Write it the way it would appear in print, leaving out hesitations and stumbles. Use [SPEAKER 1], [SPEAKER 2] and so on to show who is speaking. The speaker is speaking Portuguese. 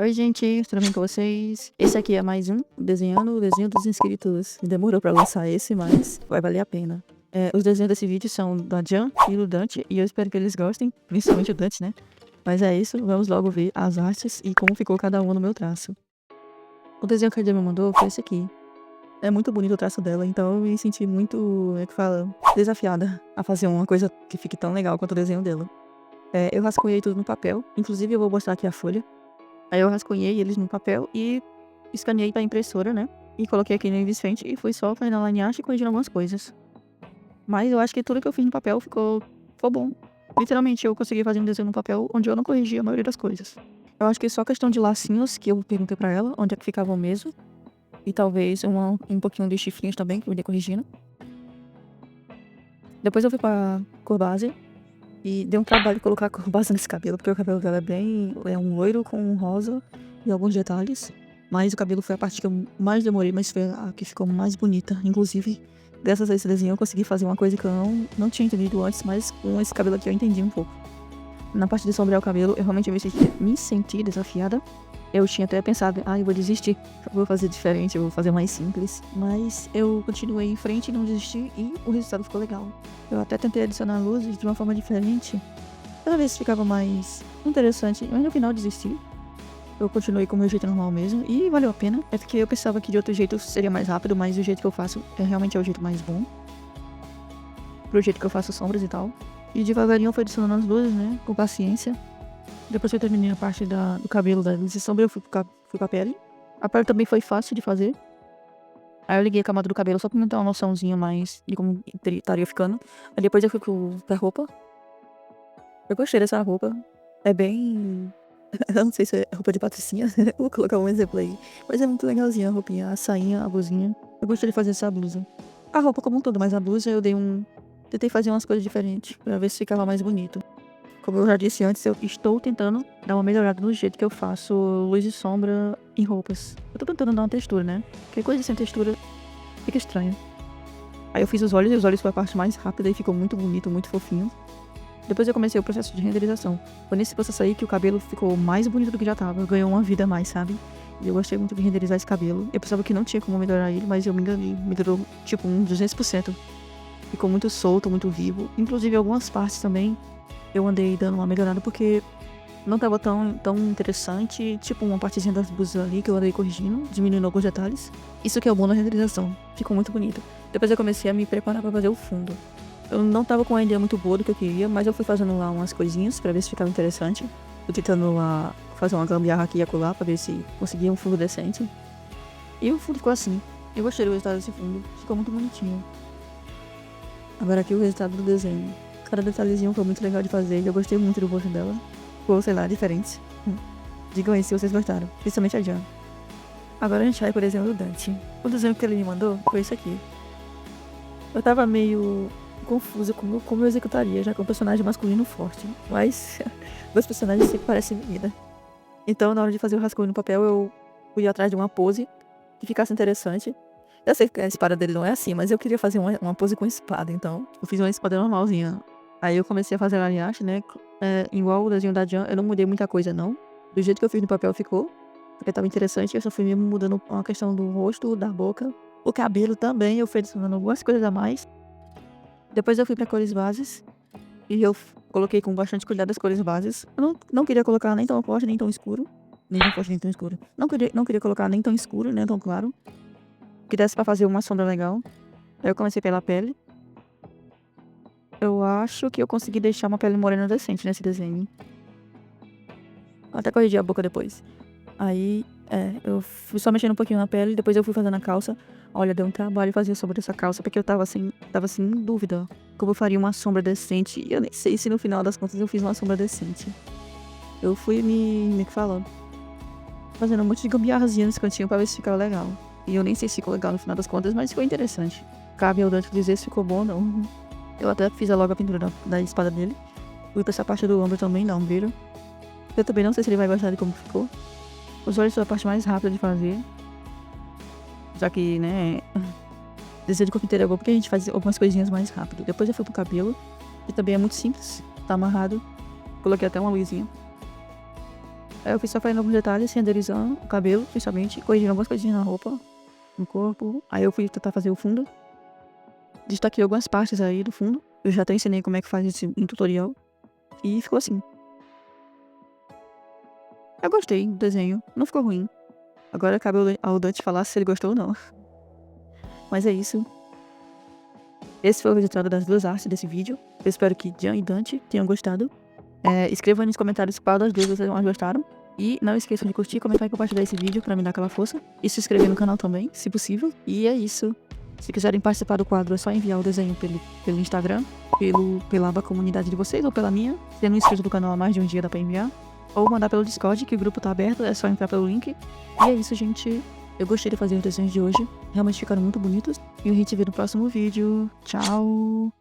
[SPEAKER 1] Oi, gente, tudo bem com vocês? Esse aqui é mais um desenhando o desenho dos inscritos. Demorou pra lançar esse, mas vai valer a pena. Os desenhos desse vídeo são da Jan e do Dante, e eu espero que eles gostem, principalmente o Dante, né? Mas é isso, vamos logo ver as artes e como ficou cada um no meu traço. O desenho que a Jan me mandou foi esse aqui. É muito bonito o traço dela, então eu me senti muito, como é que fala, desafiada a fazer uma coisa que fique tão legal quanto o desenho dela. Eu rascunhei tudo no papel, inclusive eu vou mostrar aqui a folha. Aí eu rascunhei eles no papel e escaneei pra impressora, né? E coloquei aqui no Invisfrente e fui só fazendo a lineagem e corrigindo algumas coisas. Mas eu acho que tudo que eu fiz no papel ficou bom. Literalmente, eu consegui fazer um desenho no papel onde eu não corrigi a maioria das coisas. Eu acho que só questão de lacinhos que eu perguntei pra ela onde é que ficavam mesmo. E talvez um pouquinho de chifrinhos também, que eu ia corrigindo. Depois eu fui pra cor base. E deu um trabalho colocar a cor base nesse cabelo, porque o cabelo dela é um loiro com um rosa e alguns detalhes. Mas o cabelo foi a parte que eu mais demorei, mas foi a que ficou mais bonita. Inclusive, dessas esse desenho eu consegui fazer uma coisa que eu não tinha entendido antes, mas com esse cabelo aqui eu entendi um pouco. Na parte de sombrear o cabelo, eu realmente me senti desafiada. Eu tinha até pensado, eu vou desistir, eu vou fazer diferente, eu vou fazer mais simples. Mas eu continuei em frente e não desisti e o resultado ficou legal. Eu até tentei adicionar luzes de uma forma diferente, cada vez ficava mais interessante, mas no final desisti. Eu continuei com o meu jeito normal mesmo e valeu a pena. É porque eu pensava que de outro jeito seria mais rápido, mas o jeito que eu faço realmente é o jeito mais bom. Pro jeito que eu faço sombras e tal. E devagarinho eu fui adicionando as luzes, né, com paciência. Depois que eu terminei a parte do cabelo, da luz e sombra, eu fui com a pele. A pele também foi fácil de fazer. Aí eu liguei a camada do cabelo só pra me dar uma noçãozinha mais de como estaria ficando. Aí depois eu fui pra roupa. Eu gostei dessa roupa. É bem... Eu não sei se é roupa de patricinha. Vou colocar um exemplo aí. Mas é muito legalzinha a roupinha, a sainha, a blusinha. Eu gostei de fazer essa blusa. A roupa como um todo, mas a blusa eu tentei fazer umas coisas diferentes pra ver se ficava mais bonito. Como eu já disse antes, eu estou tentando dar uma melhorada no jeito que eu faço luz e sombra em roupas. Eu tô tentando dar uma textura, né? Porque coisa sem textura fica estranho. Aí eu fiz os olhos, e os olhos foi a parte mais rápida e ficou muito bonito, muito fofinho. Depois eu comecei o processo de renderização. Foi nesse processo aí que o cabelo ficou mais bonito do que já tava. Ganhou uma vida a mais, sabe? E eu gostei muito de renderizar esse cabelo. Eu pensava que não tinha como melhorar ele, mas eu me enganei. Melhorou, tipo, 200%. Ficou muito solto, muito vivo. Inclusive, algumas partes também eu andei dando uma melhorada porque não tava tão interessante. Tipo, uma partezinha das blusas ali que eu andei corrigindo, diminuindo alguns detalhes. Isso que é o bom na renderização. Ficou muito bonito. Depois eu comecei a me preparar pra fazer o fundo. Eu não tava com uma ideia muito boa do que eu queria, mas eu fui fazendo lá umas coisinhas pra ver se ficava interessante. Fui tentando lá fazer uma gambiarra aqui e acolá pra ver se conseguia um fundo decente. E o fundo ficou assim. Eu gostei do resultado desse fundo. Ficou muito bonitinho. Agora aqui o resultado do desenho. Cada detalhezinho foi muito legal de fazer e eu gostei muito do rosto dela. Ficou, sei lá, diferente. Digam aí se vocês gostaram, principalmente a Jan. Agora a gente vai pro desenho do Dante. O desenho que ele me mandou foi esse aqui. Eu tava meio confusa como eu executaria, já que é um personagem masculino forte. Mas meus personagens sempre parecem menina. Então, na hora de fazer o rascunho no papel, eu fui atrás de uma pose que ficasse interessante. Eu sei que a espada dele não é assim, mas eu queria fazer uma pose com espada, então eu fiz uma espada normalzinha. Aí eu comecei a fazer a linhagem, né? Igual o desenho da Jan, eu não mudei muita coisa, não. Do jeito que eu fiz no papel ficou, porque tava interessante. Eu só fui mesmo mudando a questão do rosto, da boca. O cabelo também, eu fui adicionando algumas coisas a mais. Depois eu fui pra cores bases. E eu coloquei com bastante cuidado as cores bases. Eu não queria colocar nem tão forte, nem tão escuro. Nem tão forte, nem tão escuro. Não queria colocar nem tão escuro, nem tão claro. Que desse pra fazer uma sombra legal. Aí eu comecei pela pele. Eu acho que eu consegui deixar uma pele morena decente nesse desenho. Até corrigi a boca depois. Aí, eu fui só mexendo um pouquinho na pele, depois eu fui fazendo a calça. Olha, deu um trabalho fazer sobre essa calça, porque eu tava assim, em dúvida. Como eu faria uma sombra decente. E eu nem sei se no final das contas eu fiz uma sombra decente. Eu fui me falando. Fazendo um monte de gambiarrazinha nesse cantinho pra ver se ficava legal. E eu nem sei se ficou legal no final das contas, mas ficou interessante. Cabe ao Dante dizer se ficou bom ou não. Eu até fiz logo a pintura da espada dele. Fui pra essa parte do ombro também, dá um brilho. Eu também não sei se ele vai gostar de como ficou. Os olhos são a parte mais rápida de fazer. Já que, né, desenho de corpo inteiro é bom porque a gente faz algumas coisinhas mais rápido. Depois eu fui pro cabelo, que também é muito simples. Tá amarrado. Coloquei até uma luzinha. Aí eu fui só fazendo alguns detalhes, renderizando o cabelo, principalmente, corrigindo algumas coisinhas na roupa, no corpo. Aí eu fui tentar fazer o fundo. Destaquei algumas partes aí do fundo. Eu já até ensinei como é que faz isso em tutorial. E ficou assim. Eu gostei do desenho, não ficou ruim. Agora cabe ao Dante falar se ele gostou ou não. Mas é isso. Esse foi o resultado das duas artes desse vídeo. Eu espero que Jean e Dante tenham gostado. Escrevam aí nos comentários qual das duas vocês mais gostaram. E não esqueçam de curtir, comentar e compartilhar esse vídeo pra me dar aquela força. E se inscrever no canal também, se possível. E é isso. Se quiserem participar do quadro, é só enviar o desenho pelo Instagram, pela aba comunidade de vocês ou pela minha. Sendo inscrito do canal há mais de um dia, dá pra enviar. Ou mandar pelo Discord, que o grupo tá aberto, é só entrar pelo link. E é isso, gente. Eu gostei de fazer os desenhos de hoje. Realmente ficaram muito bonitos. E a gente vê no próximo vídeo. Tchau!